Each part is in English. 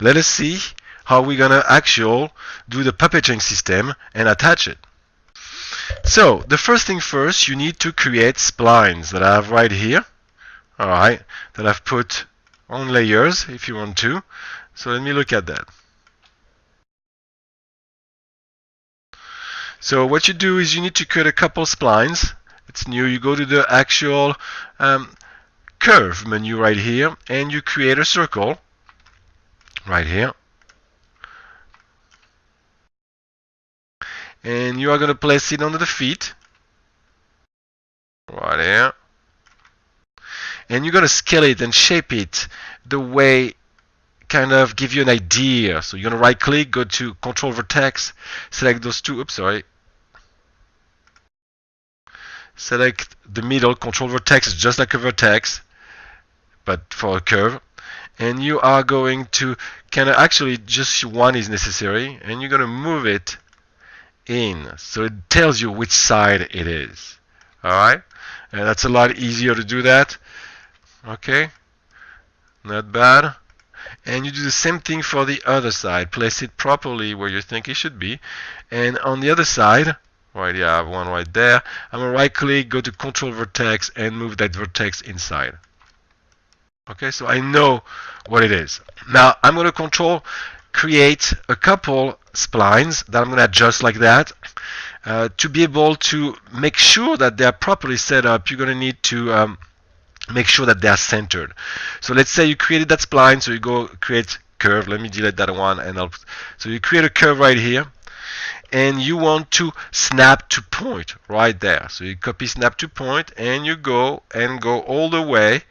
let us see how we're gonna actually do the puppeting system and attach it. So the first thing first, you need to create splines that I have right here. Alright, that I've put on layers if you want to. So let me look at that. So what you do is you need to create a couple splines. It's new. You go to the actual curve menu right here and you create a circle right here. And you are going to place it under the feet right here. And you're going to scale it and shape it the way kind of give you an idea. So you're going to right click, go to control vertex, select those two, oops, sorry. Select the middle, control vertex is just like a vertex, but for a curve. And you are going to kind of actually just one is necessary, and you're going to move it in. So it tells you which side it is. Alright? And that's a lot easier to do that. Okay? Not bad. And you do the same thing for the other side. Place it properly where you think it should be. And on the other side, right, yeah, I have one right there. I'm going to right click, go to control vertex, and move that vertex inside. Okay, so I know what it is. Now I'm going to create a couple splines that I'm going to adjust like that. To be able to make sure that they are properly set up, you're going to need to make sure that they are centered. So let's say you created that spline, so you go create curve. Let me delete that one, and so you create a curve right here, and you want to snap to point right there. So you copy snap to point, and you go all the way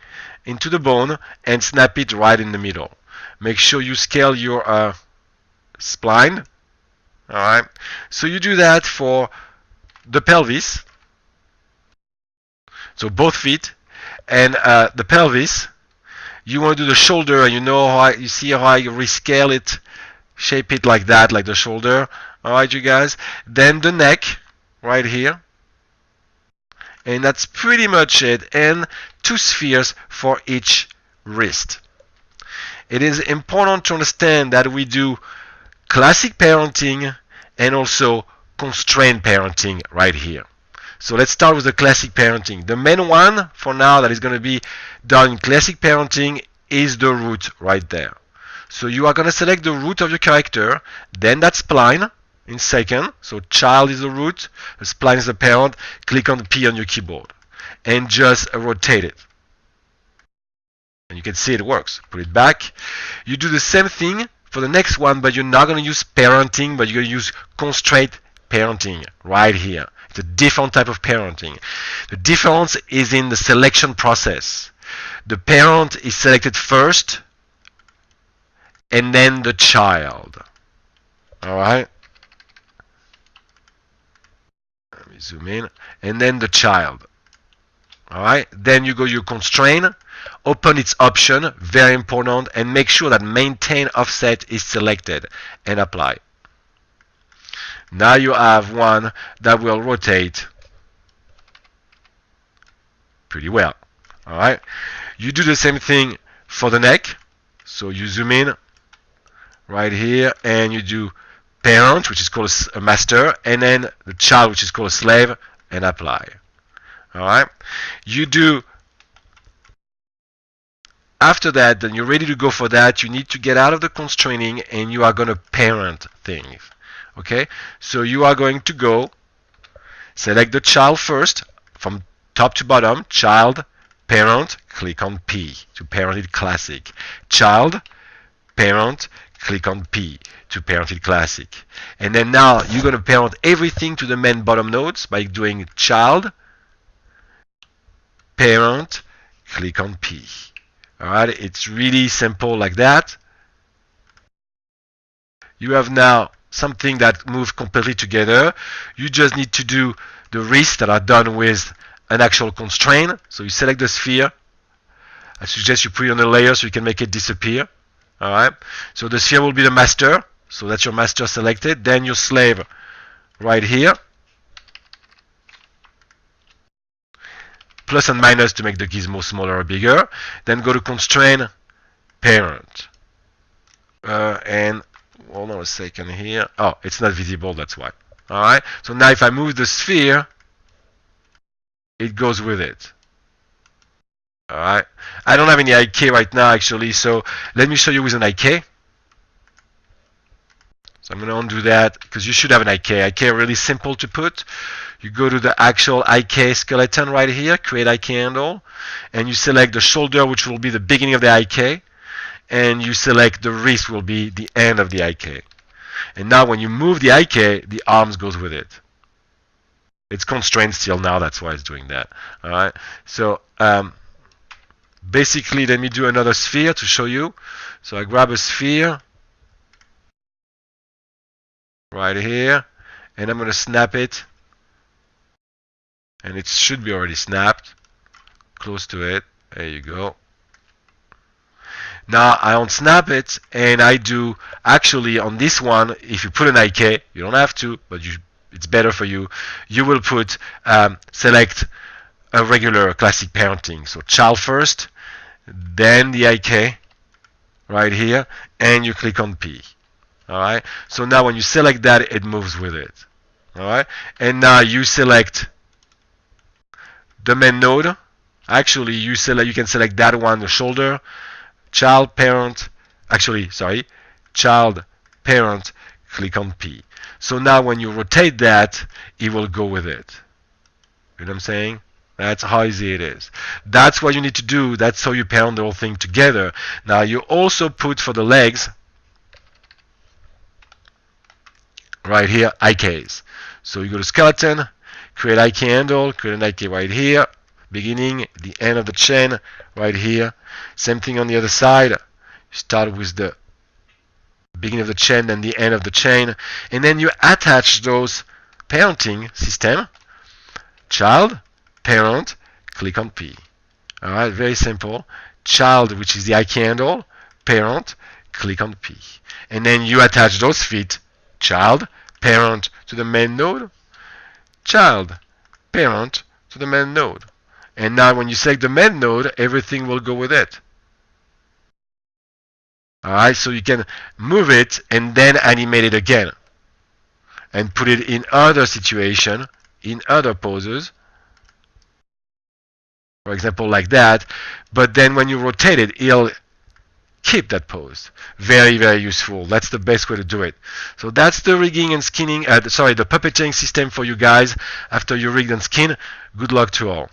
into the bone and snap it right in the middle. Make sure you scale your spline. Alright, so you do that for the pelvis, so both feet, and the pelvis. You want to do the shoulder, and you know how you see how I rescale it, shape it like that, like the shoulder. Alright, you guys. Then the neck, right here. And that's pretty much it. And 2 spheres for each wrist. It is important to understand that we do classic parenting and also constrained parenting right here. So let's start with the classic parenting. The main one for now that is going to be done in classic parenting is the root right there. So you are going to select the root of your character, then that spline in second. So child is the root, the spline is the parent. Click on the P on your keyboard and just rotate it. And you can see it works. Put it back. You do the same thing for the next one, but you're not going to use parenting, but you're going to use constraint parenting right here. It's a different type of parenting. The difference is in the selection process. The parent is selected first, and then the child. Alright? Let me zoom in. And then the child. Alright? Then you go your constraint, open its option, very important, and make sure that maintain offset is selected and apply. Now you have one that will rotate pretty well. Alright? You do the same thing for the neck. So you zoom in right here and you do parent, which is called a master, and then the child, which is called a slave, and apply. Alright? You do after that, then you're ready to go for that. You need to get out of the constraining and you are going to parent things. Okay? So you are going to go select the child first from top to bottom. Child, parent, click on P to parent it classic. Child, parent, click on P to parent it classic. And then now you're going to parent everything to the main bottom nodes by doing child, parent, click on P. Alright, it's really simple like that. You have now something that moves completely together. You just need to do the wrists that are done with an actual constraint. So you select the sphere. I suggest you put it on a layer so you can make it disappear. Alright, so the sphere will be the master. So that's your master selected. Then your slave right here. Plus and minus to make the gizmo smaller or bigger. Then go to constraint, parent. And hold on a second here. Oh, it's not visible, that's why. Alright, so now if I move the sphere, it goes with it. Alright, I don't have any IK right now actually, so let me show you with an IK. So I'm going to undo that because you should have an IK. IK are really simple to put. You go to the actual IK skeleton right here, create IK handle, and you select the shoulder, which will be the beginning of the IK, and you select the wrist will be the end of the IK. And now when you move the IK, the arms goes with it. It's constrained still now, that's why it's doing that. All right. So basically, let me do another sphere to show you. So I grab a sphere right here, and I'm going to snap it. And it should be already snapped. Close to it. There you go. Now I unsnap it, and I do actually on this one. If you put an IK, you don't have to, but it's better for you. You will put select a regular classic parenting. So child first, then the IK right here, and you click on P. All right. So now when you select that, it moves with it. All right. And now you select the main node. Actually, you can select that one, the shoulder. Child, parent, child, parent, click on P. So now when you rotate that, it will go with it. You know what I'm saying? That's how easy it is. That's what you need to do. That's how you parent the whole thing together. Now you also put for the legs, right here, IKs. So you go to skeleton, create IK handle, create an IK right here, beginning, the end of the chain right here. Same thing on the other side. Start with the beginning of the chain and the end of the chain, and then you attach those parenting system. Child, parent, click on P. All right, very simple. Child, which is the IK handle, parent, click on P, and then you attach those feet. Child, parent to the main node. Child, parent to the main node. And now when you select the main node, everything will go with it. Alright, so you can move it and then animate it again. And put it in other situation, in other poses. For example, like that. But then when you rotate it, it'll keep that pose. Very, very useful. That's the best way to do it. So that's the rigging and skinning, the puppeteering system for you guys. After you rig and skin, good luck to all.